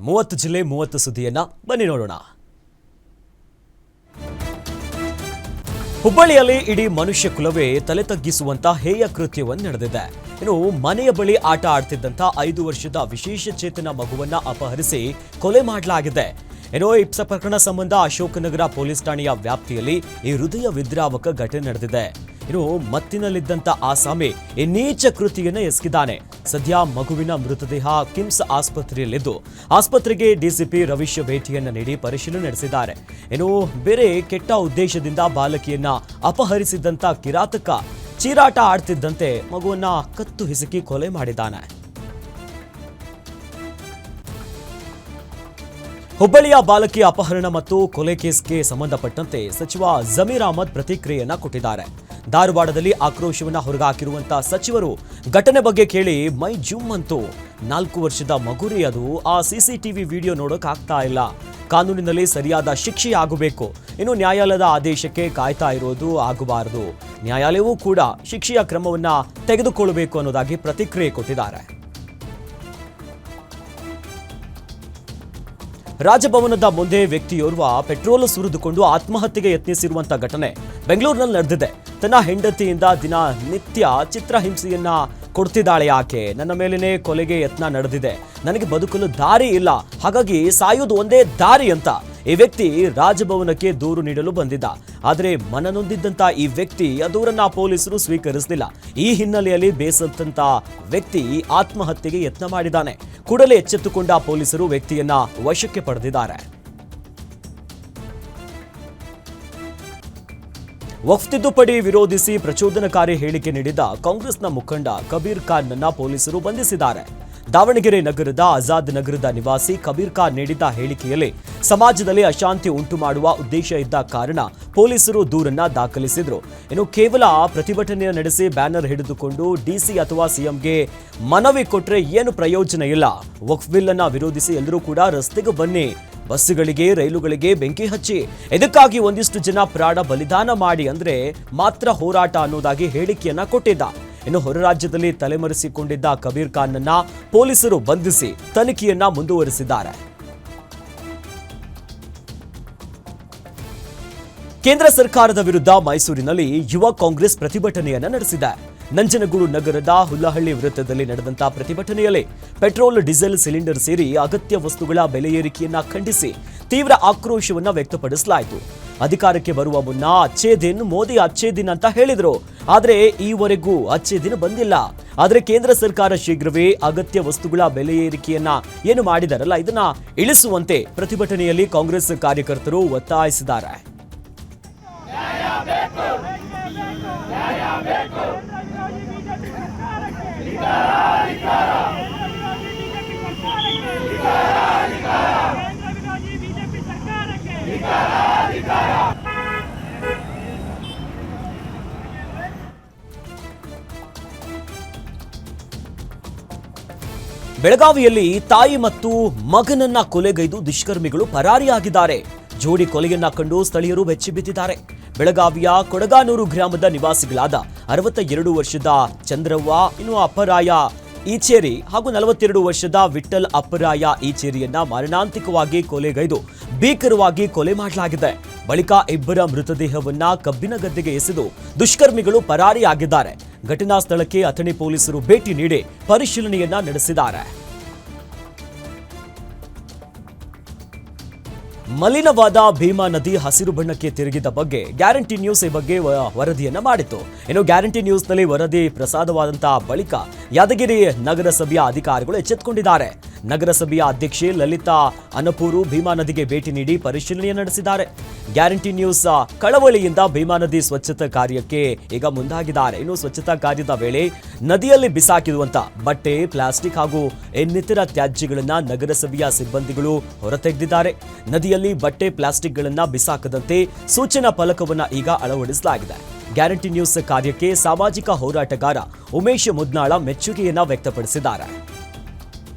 30 ಜಿಲ್ಲೆ 30 ಸುದ್ದಿಯನ್ನ ಬನ್ನಿ ನೋಡೋಣ. ಹುಬ್ಬಳ್ಳಿಯಲ್ಲಿ ಇಡೀ ಮನುಷ್ಯ ಕುಲವೇ ತಲೆ ತಗ್ಗಿಸುವಂತ ಹೇಯ ಕೃತ್ಯವನ್ನು ನಡೆದಿದೆ. ಇನ್ನು ಮನೆಯ ಬಳಿ ಆಟ ಆಡ್ತಿದ್ದಂತ 5 ವರ್ಷದ ವಿಶೇಷ ಚೇತನ ಮಗುವನ್ನ ಅಪಹರಿಸಿ ಕೊಲೆ ಮಾಡಲಾಗಿದೆ. ಇನ್ನು ಈ ಪ್ರಕರಣ ಸಂಬಂಧ ಅಶೋಕನಗರ ಪೊಲೀಸ್ ಠಾಣೆಯ ವ್ಯಾಪ್ತಿಯಲ್ಲಿ ಈ ಹೃದಯ ವಿದ್ರಾವಕ ಘಟನೆ ನಡೆದಿದೆ. ಇನ್ನು ಮತ್ತಿನಲ್ಲಿದ್ದಂತ ಆಸಾಮಿ ಈ ನೀಚ ಕೃತಿಯನ್ನ ಎಸಗಿದ್ದಾನೆ. ಸದ್ಯ ಮಗುವಿನ ಮೃತದೇಹ ಕಿಮ್ಸ್ ಆಸ್ಪತ್ರೆಯಲ್ಲಿದ್ದು ಆಸ್ಪತ್ರೆಗೆ ಡಿಸಿಪಿ ರವೀಶ್ ಭೇಟಿಯನ್ನ ನೀಡಿ ಪರಿಶೀಲನೆ ನಡೆಸಿದ್ದಾರೆ. ಇನ್ನು ಬೇರೆ ಕೆಟ್ಟ ಉದ್ದೇಶದಿಂದ ಬಾಲಕಿಯನ್ನ ಅಪಹರಿಸಿದಂತ ಕಿರಾತಕ ಚೀರಾಟ ಆಡ್ತಿದ್ದಂತೆ ಮಗುವನ್ನ ಕತ್ತು ಹಿಸುಕಿ ಕೊಲೆ ಮಾಡಿದ್ದಾನೆ. ಹುಬ್ಬಳ್ಳಿಯ ಬಾಲಕಿ ಅಪಹರಣ ಮತ್ತು ಕೊಲೆ ಕೇಸ್ಗೆ ಸಂಬಂಧಪಟ್ಟಂತೆ ಸಚಿವ ಜಮೀರ್ ಅಹಮದ್ ಪ್ರತಿಕ್ರಿಯೆಯನ್ನ ಕೊಟ್ಟಿದ್ದಾರೆ. ಧಾರವಾಡದಲ್ಲಿ ಆಕ್ರೋಶವನ್ನ ಹೊರಗಾಕಿರುವಂತಹ ಸಚಿವರು ಘಟನೆ ಬಗ್ಗೆ ಕೇಳಿ ಮೈ ಜುಮ್ ಅಂತು. 4 ವರ್ಷದ ಮಗುರಿ ಅದು. ಆ ಸಿಸಿಟಿವಿ ವಿಡಿಯೋ ನೋಡೋಕ್ ಆಗ್ತಾ ಇಲ್ಲ. ಕಾನೂನಿನಲ್ಲಿ ಸರಿಯಾದ ಶಿಕ್ಷೆ ಆಗಬೇಕು. ಇನ್ನು ನ್ಯಾಯಾಲಯದ ಆದೇಶಕ್ಕೆ ಕಾಯ್ತಾ ಇರೋದು ಆಗಬಾರದು. ನ್ಯಾಯಾಲಯವೂ ಕೂಡ ಶಿಕ್ಷೆಯ ಕ್ರಮವನ್ನ ತೆಗೆದುಕೊಳ್ಳಬೇಕು ಅನ್ನೋದಾಗಿ ಪ್ರತಿಕ್ರಿಯೆ ಕೊಟ್ಟಿದ್ದಾರೆ. ರಾಜಭವನದ ಮುಂದೆ ವ್ಯಕ್ತಿಯೋರ್ವ ಪೆಟ್ರೋಲ್ ಸುರಿದುಕೊಂಡು ಆತ್ಮಹತ್ಯೆಗೆ ಯತ್ನಿಸಿರುವಂತಹ ಘಟನೆ ಬೆಂಗಳೂರಿನಲ್ಲಿ ನಡೆದಿದೆ. ತನ್ನ ಹೆಂಡತಿಯಿಂದ ದಿನನಿತ್ಯ ಚಿತ್ರಹಿಂಸೆಯನ್ನ ಕೊಡ್ತಿದ್ದಾಳೆ ಆಕೆ. ನನ್ನ ಮೇಲೇನೆ ಕೊಲೆಗೆ ಯತ್ನ ನಡೆದಿದೆ, ನನಗೆ ಬದುಕಲು ದಾರಿ ಇಲ್ಲ, ಹಾಗಾಗಿ ಸಾಯೋದು ಒಂದೇ ದಾರಿ ಅಂತ ಈ ವ್ಯಕ್ತಿ ರಾಜಭವನಕ್ಕೆ ದೂರು ನೀಡಲು ಬಂದಿದ್ದ. ಆದರೆ ಮನನೊಂದಿದ್ದಂತ ಈ ವ್ಯಕ್ತಿ ಆ ದೂರನ್ನ ಪೊಲೀಸರು ಸ್ವೀಕರಿಸಲಿಲ್ಲ. ಈ ಹಿನ್ನೆಲೆಯಲ್ಲಿ ಬೇಸತ್ತಂತ ವ್ಯಕ್ತಿ ಆತ್ಮಹತ್ಯೆಗೆ ಯತ್ನ ಮಾಡಿದ್ದಾನೆ. ಕೂಡಲೇ ಎಚ್ಚೆತ್ತುಕೊಂಡ ಪೊಲೀಸರು ವ್ಯಕ್ತಿಯನ್ನ ವಶಕ್ಕೆ ಪಡೆದಿದ್ದಾರೆ. ವಕ್ಫ್ ತಿದ್ದುಪಡಿ ವಿರೋಧಿಸಿ ಪ್ರಚೋದನಕಾರಿ ಹೇಳಿಕೆ ನೀಡಿದ ಕಾಂಗ್ರೆಸ್ನ ಮುಖಂಡ ಕಬೀರ್ ಖಾನ್ ನನ್ನ ಪೊಲೀಸರು ಬಂಧಿಸಿದ್ದಾರೆ. ದಾವಣಗೆರೆ ನಗರದ ಆಜಾದ್ ನಗರದ ನಿವಾಸಿ ಕಬೀರ್ ಖಾನ್ ನೀಡಿದ್ದ ಹೇಳಿಕೆಯಲ್ಲಿ ಸಮಾಜದಲ್ಲಿ ಅಶಾಂತಿ ಉಂಟು ಮಾಡುವ ಉದ್ದೇಶ ಇದ್ದ ಕಾರಣ ಪೊಲೀಸರು ದೂರನ್ನ ದಾಖಲಿಸಿದ್ರು. ಇನ್ನು ಕೇವಲ ಪ್ರತಿಭಟನೆ ನಡೆಸಿ ಬ್ಯಾನರ್ ಹಿಡಿದುಕೊಂಡು ಡಿಸಿ ಅಥವಾ ಸಿಎಂಗೆ ಮನವಿ ಕೊಟ್ರೆ ಏನು ಪ್ರಯೋಜನ ಇಲ್ಲ. ವಕ್ಫ್ ಬಿಲ್ ಅನ್ನ ವಿರೋಧಿಸಿ ಎಲ್ಲರೂ ಕೂಡ ರಸ್ತೆಗೆ ಬನ್ನಿ, ಬಸ್ಸುಗಳಿಗೆ ರೈಲುಗಳಿಗೆ ಬೆಂಕಿ ಹಚ್ಚಿ, ಇದಕ್ಕಾಗಿ ಒಂದಿಷ್ಟು ಜನ ಪ್ರಾಣ ಬಲಿದಾನ ಮಾಡಿ ಅಂದ್ರೆ ಮಾತ್ರ ಹೋರಾಟ ಅನ್ನೋದಾಗಿ ಹೇಳಿಕೆಯನ್ನ ಕೊಟ್ಟಿದ್ದ. ಇನ್ನು ಹೊರ ರಾಜ್ಯದಲ್ಲಿ ತಲೆಮರೆಸಿಕೊಂಡಿದ್ದ ಕಬೀರ್ ಖಾನ್ನನ್ನ ಪೊಲೀಸರು ಬಂಧಿಸಿ ತನಿಖೆಯನ್ನ ಮುಂದುವರಿಸಿದ್ದಾರೆ. ಕೇಂದ್ರ ಸರ್ಕಾರದ ವಿರುದ್ಧ ಮೈಸೂರಿನಲ್ಲಿ ಯುವ ಕಾಂಗ್ರೆಸ್ ಪ್ರತಿಭಟನೆಯನ್ನ ನಡೆಸಿದೆ. ನಂಜನಗೂಡು ನಗರದ ಹುಲ್ಲಹಳ್ಳಿ ವೃತ್ತದಲ್ಲಿ ನಡೆದಂತಹ ಪ್ರತಿಭಟನೆಯಲ್ಲಿ ಪೆಟ್ರೋಲ್ ಡೀಸೆಲ್ ಸಿಲಿಂಡರ್ ಸೇರಿ ಅಗತ್ಯ ವಸ್ತುಗಳ ಬೆಲೆ ಏರಿಕೆಯನ್ನ ಖಂಡಿಸಿ ತೀವ್ರ ಆಕ್ರೋಶವನ್ನ ವ್ಯಕ್ತಪಡಿಸಲಾಯಿತು. ಅಧಿಕಾರಕ್ಕೆ ಬರುವ ಮುನ್ನ ಅಚ್ಚೇ ದಿನ್ ಮೋದಿ ಅಚ್ಚೇ ದಿನ್ ಅಂತ ಹೇಳಿದ್ರು. ಆದರೆ ಈವರೆಗೂ ಅಚ್ಚೇ ದಿನ ಬಂದಿಲ್ಲ. ಆದರೆ ಕೇಂದ್ರ ಸರ್ಕಾರ ಶೀಘ್ರವೇ ಅಗತ್ಯ ವಸ್ತುಗಳ ಬೆಲೆ ಏರಿಕೆಯನ್ನ ಏನು ಮಾಡಿದಾರಲ್ಲ ಇದನ್ನ ಇಳಿಸುವಂತೆ ಪ್ರತಿಭಟನೆಯಲ್ಲಿ ಕಾಂಗ್ರೆಸ್ ಕಾರ್ಯಕರ್ತರು ಒತ್ತಾಯಿಸಿದ್ದಾರೆ. ಬೆಳಗಾವಿಯಲ್ಲಿ ತಾಯಿ ಮತ್ತು ಮಗನನ್ನ ಕೊಲೆಗೈದು ದುಷ್ಕರ್ಮಿಗಳು ಪರಾರಿಯಾಗಿದ್ದಾರೆ. ಜೋಡಿ ಕೊಲೆಯನ್ನ ಕಂಡು ಸ್ಥಳೀಯರು ಬೆಚ್ಚಿಬಿದ್ದಿದ್ದಾರೆ. ಬೆಳಗಾವಿಯ ಕೊಡಗಾನೂರು ಗ್ರಾಮದ ನಿವಾಸಿಗಳಾದ 62 ವರ್ಷದ ಚಂದ್ರವ್ವ, ಇನ್ನು ಅಪ್ಪರಾಯ ಈಚೇರಿ ಹಾಗೂ 42 ವರ್ಷದ ವಿಠಲ್ ಅಪ್ಪರಾಯ ಈಚೇರಿಯನ್ನ ಮಾರಣಾಂತಿಕವಾಗಿ ಕೊಲೆಗೈದು ಭೀಕರವಾಗಿ ಕೊಲೆ ಮಾಡಲಾಗಿದೆ. ಬಳಿಕ ಇಬ್ಬರ ಮೃತದೇಹವನ್ನ ಕಬ್ಬಿನ ಗದ್ದೆಗೆ ಎಸೆದು ದುಷ್ಕರ್ಮಿಗಳು ಪರಾರಿಯಾಗಿದ್ದಾರೆ. ಘಟನಾ ಸ್ಥಳಕ್ಕೆ ಅಥಣಿ ಪೊಲೀಸರು ಭೇಟಿ ನೀಡಿ ಪರಿಶೀಲನೆಯನ್ನ ನಡೆಸಿದ್ದಾರೆ. ಮಲಿನವಾದ ಭೀಮಾ ನದಿ ಹಸಿರು ಬಣ್ಣಕ್ಕೆ ತಿರುಗಿದ ಬಗ್ಗೆ ಗ್ಯಾರಂಟಿ ನ್ಯೂಸ್ ಈ ಬಗ್ಗೆ ವರದಿಯನ್ನ ಮಾಡಿತ್ತು. ಇನ್ನು ಗ್ಯಾರಂಟಿ ನ್ಯೂಸ್ನಲ್ಲಿ ವರದಿ ಪ್ರಸಾದವಾದಂತಹ ಬಳಿಕ ಯಾದಗಿರಿ ನಗರಸಭೆಯ ಅಧಿಕಾರಿಗಳು ಎಚ್ಚೆತ್ತುಕೊಂಡಿದ್ದಾರೆ. ನಗರಸಭೆಯ ಅಧ್ಯಕ್ಷೆ ಲಲಿತಾ ಅನಪೂರು ಭೀಮಾ ನದಿಗೆ ಭೇಟಿ ನೀಡಿ ಪರಿಶೀಲನೆ ನಡೆಸಿದ್ದಾರೆ. ಗ್ಯಾರಂಟಿ ನ್ಯೂಸ್ ಕಳವಳಿಯಿಂದ ಭೀಮಾ ನದಿ ಸ್ವಚ್ಛತಾ ಕಾರ್ಯಕ್ಕೆ ಈಗ ಮುಂದಾಗಿದ್ದಾರೆ. ಇನ್ನು ಸ್ವಚ್ಛತಾ ಕಾರ್ಯದ ವೇಳೆ ನದಿಯಲ್ಲಿ ಬಿಸಾಕಿರುವಂತ ಬಟ್ಟೆ, ಪ್ಲಾಸ್ಟಿಕ್ ಹಾಗೂ ಇನ್ನಿತರ ತ್ಯಾಜ್ಯಗಳನ್ನ ನಗರಸಭೆಯ ಸಿಬ್ಬಂದಿಗಳು ಹೊರತೆಗೆದಿದ್ದಾರೆ. ನದಿಯಲ್ಲಿ ಬಟ್ಟೆ, ಪ್ಲಾಸ್ಟಿಕ್ಗಳನ್ನ ಬಿಸಾಕದಂತೆ ಸೂಚನಾ ಫಲಕವನ್ನ ಈಗ ಅಳವಡಿಸಲಾಗಿದೆ. ಗ್ಯಾರಂಟಿ ನ್ಯೂಸ್ ಕಾರ್ಯಕ್ಕೆ ಸಾಮಾಜಿಕ ಹೋರಾಟಗಾರ ಉಮೇಶ್ ಮುದ್ನಾಳ ಮೆಚ್ಚುಗೆಯನ್ನ ವ್ಯಕ್ತಪಡಿಸಿದ್ದಾರೆ.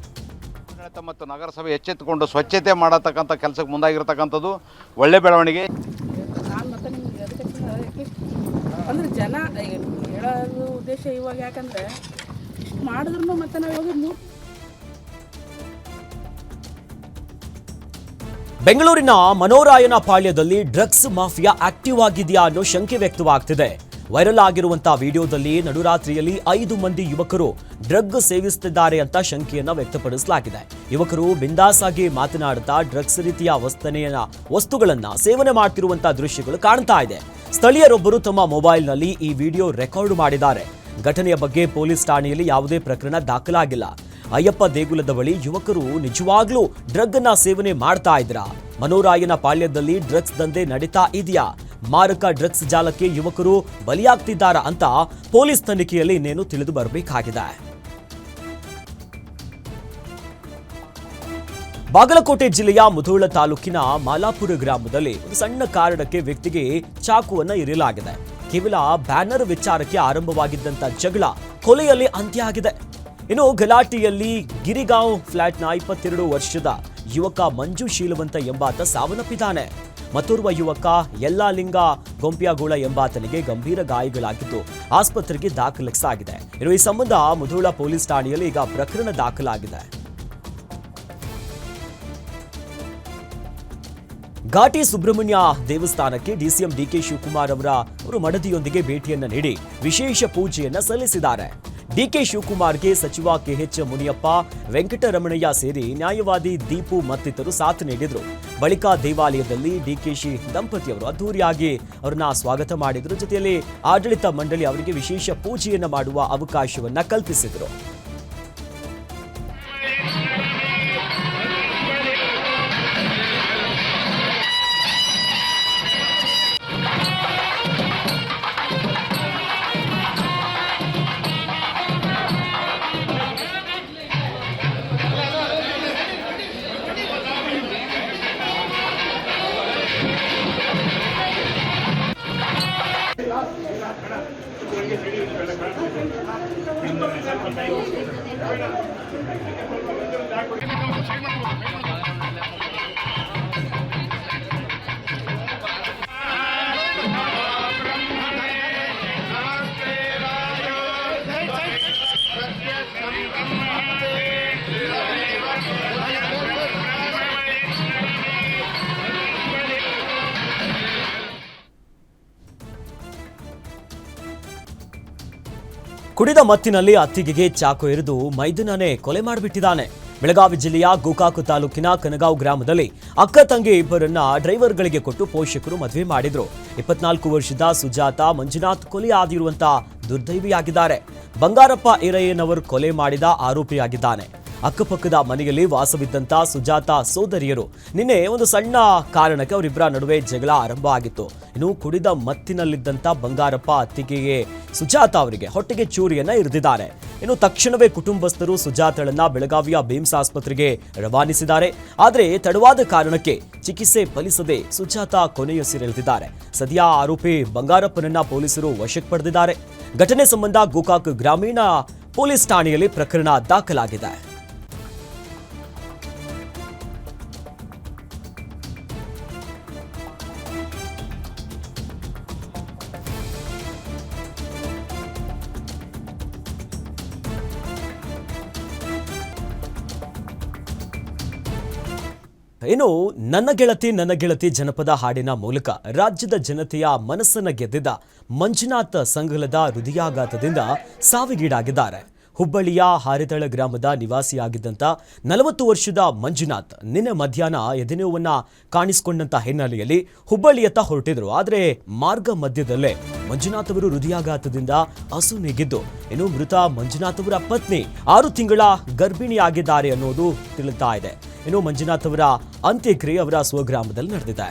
ಮತ್ತು ನಗರಸಭೆ ಎಚ್ಚೆತ್ತುಕೊಂಡು ಸ್ವಚ್ಛತೆ ಮಾಡತಕ್ಕಂಥ ಕೆಲಸಕ್ಕೆ ಮುಂದಾಗಿರತಕ್ಕಂಥದ್ದು ಒಳ್ಳೆ ಬೆಳವಣಿಗೆ. ಅಂದ್ರೆ ಜನ ಹೇಳೋದು ಉದ್ದೇಶ ಇವಾಗ ಯಾಕಂದ್ರೆ ಮಾಡಿದ್ರು ಮತ್ತೆ ನಾವು ಬೆಂಗಳೂರಿನ ಮನೋರಾಯನ ಪಾಳ್ಯದಲ್ಲಿ ಡ್ರಗ್ಸ್ ಮಾಫಿಯಾ ಆಕ್ಟಿವ್ ಆಗಿದೆಯಾ ಅನ್ನೋ ಶಂಕೆ ವ್ಯಕ್ತವಾಗ್ತಿದೆ. ವೈರಲ್ ಆಗಿರುವಂತಹ ವಿಡಿಯೋದಲ್ಲಿ ನಡುರಾತ್ರಿಯಲ್ಲಿ 5 ಮಂದಿ ಯುವಕರು ಡ್ರಗ್ ಸೇವಿಸುತ್ತಿದ್ದಾರೆ ಅಂತ ಶಂಕೆಯನ್ನ ವ್ಯಕ್ತಪಡಿಸಲಾಗಿದೆ. ಯುವಕರು ಬಿಂದಾಸ್ ಆಗಿ ಮಾತನಾಡುತ್ತಾ ಡ್ರಗ್ಸ್ ರೀತಿಯ ವಸ್ತುಗಳನ್ನ ಸೇವನೆ ಮಾಡ್ತಿರುವಂತಹ ದೃಶ್ಯಗಳು ಕಾಣ್ತಾ ಇದೆ. ಸ್ಥಳೀಯರೊಬ್ಬರು ತಮ್ಮ ಮೊಬೈಲ್ನಲ್ಲಿ ಈ ವಿಡಿಯೋ ರೆಕಾರ್ಡ್ ಮಾಡಿದ್ದಾರೆ. ಘಟನೆಯ ಬಗ್ಗೆ ಪೊಲೀಸ್ ಠಾಣೆಯಲ್ಲಿ ಯಾವುದೇ ಪ್ರಕರಣ ದಾಖಲಾಗಿಲ್ಲ. ಅಯ್ಯಪ್ಪ ದೇಗುಲದ ಬಳಿ ಯುವಕರು ನಿಜವಾಗ್ಲೂ ಡ್ರಗ್ ಅನ್ನ ಸೇವನೆ ಮಾಡ್ತಾ ಇದ್ರಾ? ಮನೋರಾಯನ ಪಾಳ್ಯದಲ್ಲಿ ಡ್ರಗ್ಸ್ ದಂಧೆ ನಡೀತಾ ಇದೆಯಾ? ಮಾರಕ ಡ್ರಗ್ಸ್ ಜಾಲಕ್ಕೆ ಯುವಕರು ಬಲಿಯಾಗ್ತಿದ್ದಾರಾ ಅಂತ ಪೊಲೀಸ್ ತನಿಖೆಯಲ್ಲಿ ಇನ್ನೇನು ತಿಳಿದು ಬರಬೇಕಾಗಿದೆ. ಬಾಗಲಕೋಟೆ ಜಿಲ್ಲೆಯ ಮುಧೋಳ ತಾಲೂಕಿನ ಮಾಲಾಪುರ ಗ್ರಾಮದಲ್ಲಿ ಒಂದು ಸಣ್ಣ ಕಾರಣಕ್ಕೆ ವ್ಯಕ್ತಿಗೆ ಚಾಕುವನ್ನ ಇರಿಯಲಾಗಿದೆ. ಕೇವಲ ಬ್ಯಾನರ್ ವಿಚಾರಕ್ಕೆ ಆರಂಭವಾಗಿದ್ದಂತ ಜಗಳ ಕೊಲೆಯಲ್ಲಿ ಅಂತ್ಯ ಆಗಿದೆ. ಇನ್ನು ಗಲಾಟೆಯಲ್ಲಿ ಗಿರಿಗಾಂವ್ ಫ್ಲಾಟ್ನ 22 ವರ್ಷದ ಯುವಕ ಮಂಜು ಶೀಲವಂತ ಎಂಬಾತ ಸಾವನ್ನಪ್ಪಿದ್ದಾನೆ. ಮತ್ತೋರ್ವ ಯುವಕ ಯಲ್ಲಾಲಿಂಗ ಗೊಂಪ್ಯಾಗೋಳ ಎಂಬಾತನಿಗೆ ಗಂಭೀರ ಗಾಯಗಳಾಗಿದ್ದು ಆಸ್ಪತ್ರೆಗೆ ದಾಖಲಿಸಲಾಗಿದೆ. ಇನ್ನು ಈ ಸಂಬಂಧ ಮುಧೋಳ ಪೊಲೀಸ್ ಠಾಣೆಯಲ್ಲಿ ಈಗ ಪ್ರಕರಣ ದಾಖಲಾಗಿದೆ. ಘಾಟಿ ಸುಬ್ರಹ್ಮಣ್ಯ ದೇವಸ್ಥಾನಕ್ಕೆ ಡಿಸಿಎಂ ಡಿಕೆ ಶಿವಕುಮಾರ್ ಅವರು ಮಡದಿಯೊಂದಿಗೆ ಭೇಟಿಯನ್ನ ನೀಡಿ ವಿಶೇಷ ಪೂಜೆಯನ್ನ ಸಲ್ಲಿಸಿದ್ದಾರೆ. ಡಿಕೆ ಶಿವಕುಮಾರ್ಗೆ ಸಚಿವ ಕೆಎಚ್ ಮುನಿಯಪ್ಪ, ವೆಂಕಟರಮಣಯ್ಯ ಸೇರಿ ನ್ಯಾಯವಾದಿ ದೀಪು ಮತ್ತಿತರರು ಸಾಥ್ ನೀಡಿದ್ರು. ಬಳಿಕ ದೇವಾಲಯದಲ್ಲಿ ಡಿಕೆಶಿ ದಂಪತಿಯವರು ಅದ್ದೂರಿಯಾಗಿ ಅವರನ್ನ ಸ್ವಾಗತ ಮಾಡಿದ್ರು. ಜೊತೆಯಲ್ಲಿ ಆಡಳಿತ ಮಂಡಳಿ ಅವರಿಗೆ ವಿಶೇಷ ಪೂಜೆಯನ್ನ ಮಾಡುವ ಅವಕಾಶವನ್ನ ಕಲ್ಪಿಸಿದ್ರು. ಕುಡಿದ ಮತ್ತಿನಲ್ಲಿ ಅತ್ತಿಗೆಗೆ ಚಾಕು ಎರೆದು ಮೈದುನನೇ ಕೊಲೆ ಮಾಡಿಬಿಟ್ಟಿದ್ದಾನೆ. ಬೆಳಗಾವಿ ಜಿಲ್ಲೆಯ ಗೋಕಾಕು ತಾಲೂಕಿನ ಕನಗಾಂವ್ ಗ್ರಾಮದಲ್ಲಿ ಅಕ್ಕ ತಂಗಿ ಇಬ್ಬರನ್ನ ಡ್ರೈವರ್ಗಳಿಗೆ ಕೊಟ್ಟು ಪೋಷಕರು ಮದುವೆ ಮಾಡಿದ್ರು. 24 ವರ್ಷದ ಸುಜಾತ ಮಂಜುನಾಥ್ ಕೊಲೆಯಾಗಿರುವಂತಹ ದುರ್ದೈವಿಯಾಗಿದ್ದಾರೆ. ಬಂಗಾರಪ್ಪ ಈರಯ್ಯನವರು ಕೊಲೆ ಮಾಡಿದ ಆರೋಪಿಯಾಗಿದ್ದಾನೆ. ಅಕ್ಕಪಕ್ಕದ ಮನೆಯಲ್ಲಿ ವಾಸವಿದ್ದಂತ ಸುಜಾತ ಸೋದರಿಯರು ನಿನ್ನೆ ಒಂದು ಸಣ್ಣ ಕಾರಣಕ್ಕೆ ಅವರಿಬ್ಬರ ನಡುವೆ ಜಗಳ ಆರಂಭ ಆಗಿತ್ತು. ಇನ್ನು ಕುಡಿದ ಮತ್ತಿನಲ್ಲಿದ್ದಂತ ಬಂಗಾರಪ್ಪ ಅತ್ತಿಗೆಗೆ ಸುಜಾತ ಅವರಿಗೆ ಹೊಟ್ಟೆಗೆ ಚೂರಿಯನ್ನ ಇರಿದಿದ್ದಾರೆ. ಇನ್ನು ತಕ್ಷಣವೇ ಕುಟುಂಬಸ್ಥರು ಸುಜಾತಳನ್ನ ಬೆಳಗಾವಿಯ ಬೇಮ್ಸ್ ಆಸ್ಪತ್ರೆಗೆ ರವಾನಿಸಿದ್ದಾರೆ. ಆದರೆ ತಡವಾದ ಕಾರಣಕ್ಕೆ ಚಿಕಿತ್ಸೆ ಫಲಿಸದೆ ಸುಜಾತ ಕೊನೆಯುಸಿರೆಳೆದಿದ್ದಾರೆ. ಸದ್ಯ ಆರೋಪಿ ಬಂಗಾರಪ್ಪನನ್ನ ಪೊಲೀಸರು ವಶಕ್ಕೆ ಪಡೆದಿದ್ದಾರೆ. ಘಟನೆ ಸಂಬಂಧ ಗೋಕಾಕ್ ಗ್ರಾಮೀಣ ಪೊಲೀಸ್ ಠಾಣೆಯಲ್ಲಿ ಪ್ರಕರಣ ದಾಖಲಾಗಿದೆ. ಇನ್ನು ನನ್ನ ಗೆಳತಿ ಜನಪದ ಹಾಡಿನ ಮೂಲಕ ರಾಜ್ಯದ ಜನತೆಯ ಮನಸ್ಸನ್ನ ಗೆದ್ದಿದ್ದ ಮಂಜುನಾಥ್ ಸಂಗಲದ ಹೃದಯಾಘಾತದಿಂದ ಸಾವಿಗೀಡಾಗಿದ್ದಾರೆ. ಹುಬ್ಬಳ್ಳಿಯ ಹಾರಿತಳ ಗ್ರಾಮದ ನಿವಾಸಿಯಾಗಿದ್ದಂಥ 40 ವರ್ಷದ ಮಂಜುನಾಥ್ ನಿನ್ನೆ ಮಧ್ಯಾಹ್ನ ಎದೆನೋವನ್ನ ಕಾಣಿಸಿಕೊಂಡಂತ ಹಿನ್ನೆಲೆಯಲ್ಲಿ ಹುಬ್ಬಳ್ಳಿಯತ್ತ ಹೊರಟಿದ್ರು. ಆದರೆ ಮಾರ್ಗ ಮಧ್ಯದಲ್ಲೇ ಮಂಜುನಾಥ್ ಅವರು ಹೃದಯಾಘಾತದಿಂದ ಅಸುನೀಗಿದ್ದು, ಇನ್ನು ಮೃತ ಮಂಜುನಾಥ್ ಅವರ ಪತ್ನಿ 6 ತಿಂಗಳ ಗರ್ಭಿಣಿಯಾಗಿದ್ದಾರೆ ಅನ್ನೋದು ತಿಳಿತಾ ಇದೆ. ಇನ್ನು ಮಂಜುನಾಥ್ ಅವರ ಅಂತ್ಯಕ್ರಿಯೆ ಅವರ ಸ್ವಗ್ರಾಮದಲ್ಲಿ ನಡೆದಿದೆ.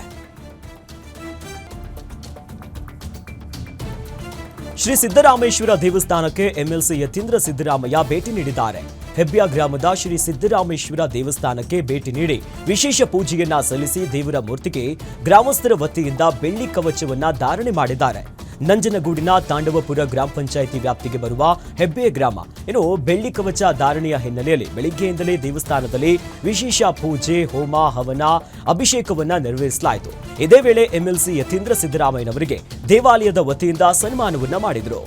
ಶ್ರೀ ಸಿದ್ದರಾಮೇಶ್ವರ ದೇವಸ್ಥಾನಕ್ಕೆ ಎಂಎಲ್ಸಿ ಯತೀಂದ್ರ ಸಿದ್ದರಾಮಯ್ಯ ಭೇಟಿ ನೀಡಿದ್ದಾರೆ. ಹೆಬ್ಬಿಯ ಗ್ರಾಮದ ಶ್ರೀ ಸಿದ್ದರಾಮೇಶ್ವರ ದೇವಸ್ಥಾನಕ್ಕೆ ಭೇಟಿ ನೀಡಿ ವಿಶೇಷ ಪೂಜೆಯನ್ನ ಸಲ್ಲಿಸಿ ದೇವರ ಮೂರ್ತಿಗೆ ಗ್ರಾಮಸ್ಥರ ವತಿಯಿಂದ ಬೆಳ್ಳಿ ಕವಚವನ್ನ ಧಾರಣೆ ಮಾಡಿದ್ದಾರೆ. ನಂಜನಗೂಡಿನ ತಾಂಡವಪುರ ಗ್ರಾಮ ಪಂಚಾಯಿತಿ ವ್ಯಾಪ್ತಿಗೆ ಬರುವ ಹೆಬ್ಬೆ ಗ್ರಾಮ. ಇನ್ನು ಬೆಳ್ಳಿ ಕವಚ ಧಾರಣೆಯ ಹಿನ್ನೆಲೆಯಲ್ಲಿ ಬೆಳಿಗ್ಗೆಯಿಂದಲೇ ದೇವಸ್ಥಾನದಲ್ಲಿ ವಿಶೇಷ ಪೂಜೆ, ಹೋಮ, ಹವನ, ಅಭಿಷೇಕವನ್ನ ನೆರವೇರಿಸಲಾಯಿತು. ಇದೇ ವೇಳೆ ಎಂಎಲ್ಸಿ ಯತೀಂದ್ರ ಸಿದ್ದರಾಮಯ್ಯನವರಿಗೆ ದೇವಾಲಯದ ವತಿಯಿಂದ ಸನ್ಮಾನವನ್ನ ಮಾಡಿದರು.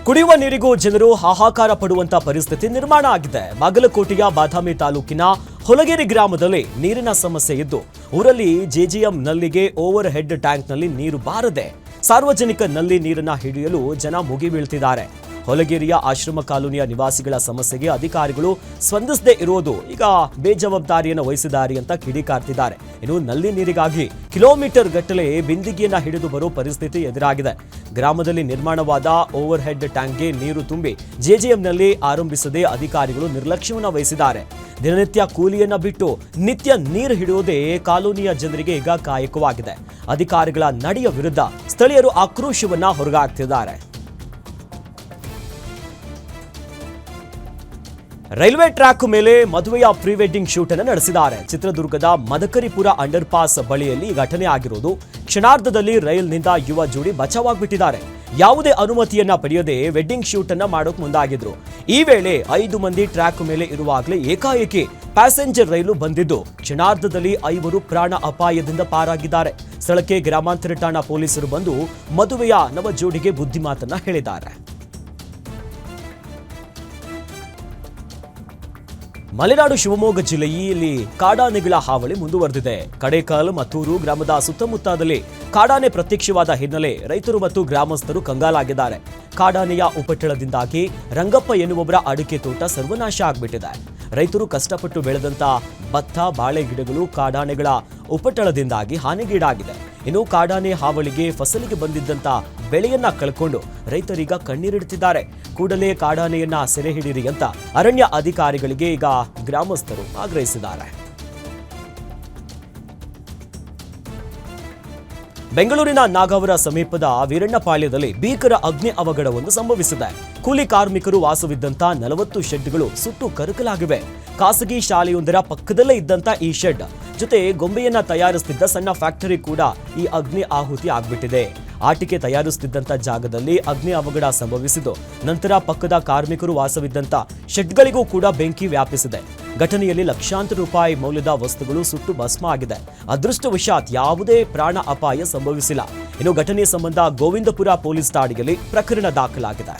ಕುಡಿಯುವ ನೀರಿಗೂ ಜನರು ಹಾಹಾಕಾರ ಪಡುವಂತ ಪರಿಸ್ಥಿತಿ ನಿರ್ಮಾಣ ಆಗಿದೆ. ಬಾಗಲಕೋಟೆಯ ಬಾದಾಮಿ ತಾಲೂಕಿನ ಹೊಲಗೇರಿ ಗ್ರಾಮದಲ್ಲಿ ನೀರಿನ ಸಮಸ್ಯೆ ಇದ್ದು ಊರಲ್ಲಿ ಜೆಜಿಎಂ ನಲ್ಲಿಗೆ ಓವರ್ ಹೆಡ್ ಟ್ಯಾಂಕ್ನಲ್ಲಿ ನೀರು ಬಾರದೆ ಸಾರ್ವಜನಿಕ ನಲ್ಲಿ ನೀರನ್ನ ಹಿಡಿಯಲು ಜನ ಮುಗಿ ಬೀಳ್ತಿದ್ದಾರೆ. ಹೊಲಗೇರಿಯ ಆಶ್ರಮ ಕಾಲೋನಿಯ ನಿವಾಸಿಗಳ ಸಮಸ್ಯೆಗೆ ಅಧಿಕಾರಿಗಳು ಸ್ಪಂದಿಸದೇ ಇರುವುದು ಈಗ ಬೇಜವಾಬ್ದಾರಿಯನ್ನು ವಹಿಸಿದ್ದಾರೆ ಅಂತ ಕಿಡಿಕಾರ್ತಿದ್ದಾರೆ. ಇನ್ನು ನಲ್ಲಿ ನೀರಿಗಾಗಿ ಕಿಲೋಮೀಟರ್ ಗಟ್ಟಲೆ ಬಿಂದಿಗೆಯನ್ನ ಹಿಡಿದು ಬರೋ ಪರಿಸ್ಥಿತಿ ಎದುರಾಗಿದೆ. ಗ್ರಾಮದಲ್ಲಿ ನಿರ್ಮಾಣವಾದ ಓವರ್ ಹೆಡ್ ಟ್ಯಾಂಕ್ಗೆ ನೀರು ತುಂಬಿ ಜೆಜಿಎಂನಲ್ಲಿ ಆರಂಭಿಸದೆ ಅಧಿಕಾರಿಗಳು ನಿರ್ಲಕ್ಷ್ಯವನ್ನು ವಹಿಸಿದ್ದಾರೆ. ದಿನನಿತ್ಯ ಕೂಲಿಯನ್ನ ಬಿಟ್ಟು ನಿತ್ಯ ನೀರು ಹಿಡಿಯುವುದೇ ಕಾಲೋನಿಯ ಜನರಿಗೆ ಈಗ ಕಾಯಕವಾಗಿದೆ. ಅಧಿಕಾರಿಗಳ ನಡೆಯ ವಿರುದ್ಧ ಸ್ಥಳೀಯರು ಆಕ್ರೋಶವನ್ನ ಹೊರಗಾಕ್ತಿದ್ದಾರೆ. ರೈಲ್ವೆ ಟ್ರ್ಯಾಕ್ ಮೇಲೆ ಮದುವೆಯ ಪ್ರೀ ವೆಡ್ಡಿಂಗ್ ಶೂಟ್ ಅನ್ನು ನಡೆಸಿದ್ದಾರೆ. ಚಿತ್ರದುರ್ಗದ ಮದಕರಿಪುರ ಅಂಡರ್ ಪಾಸ್ ಬಳಿಯಲ್ಲಿ ಘಟನೆ ಆಗಿರುವುದು. ಕ್ಷಣಾರ್ಧದಲ್ಲಿ ರೈಲ್ನಿಂದ ಯುವ ಜೋಡಿ ಬಚಾವಾಗ್ಬಿಟ್ಟಿದ್ದಾರೆ. ಯಾವುದೇ ಅನುಮತಿಯನ್ನ ಪಡೆಯದೆ ವೆಡ್ಡಿಂಗ್ ಶೂಟ್ ಅನ್ನ ಮಾಡೋಕೆ ಮುಂದಾಗಿದ್ರು. ಈ ವೇಳೆ 5 ಮಂದಿ ಟ್ರ್ಯಾಕ್ ಮೇಲೆ ಇರುವಾಗಲೇ ಏಕಾಏಕಿ ಪ್ಯಾಸೆಂಜರ್ ರೈಲು ಬಂದಿದ್ದು ಕ್ಷಣಾರ್ಧದಲ್ಲಿ 5 ಪ್ರಾಣ ಅಪಾಯದಿಂದ ಪಾರಾಗಿದ್ದಾರೆ. ಸ್ಥಳಕ್ಕೆ ಗ್ರಾಮಾಂತರ ಠಾಣಾ ಪೊಲೀಸರು ಬಂದು ಮದುವೆಯ ನವ ಜೋಡಿಗೆ ಬುದ್ಧಿಮಾತನ್ನ ಹೇಳಿದ್ದಾರೆ. ಮಲೆನಾಡು ಶಿವಮೊಗ್ಗ ಜಿಲ್ಲೆಯಲ್ಲಿ ಕಾಡಾನೆಗಳ ಹಾವಳಿ ಮುಂದುವರೆದಿದೆ. ಕಡೇಕಲ್ ಮತ್ತೂರು ಗ್ರಾಮದ ಸುತ್ತಮುತ್ತದಲ್ಲಿ ಕಾಡಾನೆ ಪ್ರತ್ಯಕ್ಷವಾದ ಹಿನ್ನೆಲೆ ರೈತರು ಮತ್ತು ಗ್ರಾಮಸ್ಥರು ಕಂಗಾಲಾಗಿದ್ದಾರೆ. ಕಾಡಾನೆಯ ಉಪಟಳದಿಂದಾಗಿ ರಂಗಪ್ಪ ಎನ್ನುವವರ ಅಡಿಕೆ ತೋಟ ಸರ್ವನಾಶ ಆಗ್ಬಿಟ್ಟಿದೆ. ರೈತರು ಕಷ್ಟಪಟ್ಟು ಬೆಳೆದಂತ ಭತ್ತ, ಬಾಳೆ ಗಿಡಗಳು ಕಾಡಾನೆಗಳ ಉಪಟಳದಿಂದಾಗಿ ಹಾನಿಗೀಡಾಗಿದೆ. ಇನ್ನು ಕಾಡಾನೆ ಹಾವಳಿಗೆ ಫಸಲಿಗೆ ಬಂದಿದ್ದಂತ ಬೆಳೆಯನ್ನ ಕಳ್ಕೊಂಡು ರೈತರೀಗ ಕಣ್ಣೀರಿಡುತ್ತಿದ್ದಾರೆ. ಕೂಡಲೇ ಕಾಡಾನೆಯನ್ನ ಸೆರೆ ಹಿಡಿಯಿರಿ ಅಂತ ಅರಣ್ಯ ಅಧಿಕಾರಿಗಳಿಗೆ ಈಗ ಗ್ರಾಮಸ್ಥರು ಆಗ್ರಹಿಸಿದ್ದಾರೆ. ಬೆಂಗಳೂರಿನ ನಾಗವರ ಸಮೀಪದ ವೀರಣ್ಣಪಾಳ್ಯದಲ್ಲಿ ಭೀಕರ ಅಗ್ನಿ ಅವಘಡವೊಂದು ಸಂಭವಿಸಿದೆ. ಕೂಲಿ ಕಾರ್ಮಿಕರು ವಾಸವಿದ್ದಂತ 40 ಶೆಡ್ಗಳು ಸುಟ್ಟು ಕರಕಲಾಗಿವೆ. ಖಾಸಗಿ ಶಾಲೆಯೊಂದರ ಪಕ್ಕದಲ್ಲೇ ಇದ್ದಂತ ಈ ಶೆಡ್ ಜೊತೆ ಗೊಂಬೆಯನ್ನ ತಯಾರಿಸುತ್ತಿದ್ದ ಸಣ್ಣ ಫ್ಯಾಕ್ಟರಿ ಕೂಡ ಈ ಅಗ್ನಿ ಆಹುತಿ ಆಗ್ಬಿಟ್ಟಿದೆ. ಆಟಿಕೆ ತಯಾರಿಸುತ್ತಿದ್ದಂತ ಜಾಗದಲ್ಲಿ ಅಗ್ನಿ ಅವಘಡ ಸಂಭವಿಸಿದ್ದು ನಂತರ ಪಕ್ಕದ ಕಾರ್ಮಿಕರು ವಾಸವಿದ್ದಂತ ಶೆಡ್ಗಳಿಗೂ ಕೂಡ ಬೆಂಕಿ ವ್ಯಾಪಿಸಿದೆ. ಘಟನೆಯಲ್ಲಿ ಲಕ್ಷಾಂತರ ರೂಪಾಯಿ ಮೌಲ್ಯದ ವಸ್ತುಗಳು ಸುಟ್ಟು ಭಸ್ಮ ಆಗಿದೆ. ಅದೃಷ್ಟವಶಾತ್ ಯಾವುದೇ ಪ್ರಾಣ ಅಪಾಯ ಸಂಭವಿಸಿಲ್ಲ. ಇನ್ನು ಘಟನೆ ಸಂಬಂಧ ಗೋವಿಂದಪುರ ಪೊಲೀಸ್ ಠಾಣೆಯಲ್ಲಿ ಪ್ರಕರಣ ದಾಖಲಾಗಿದೆ.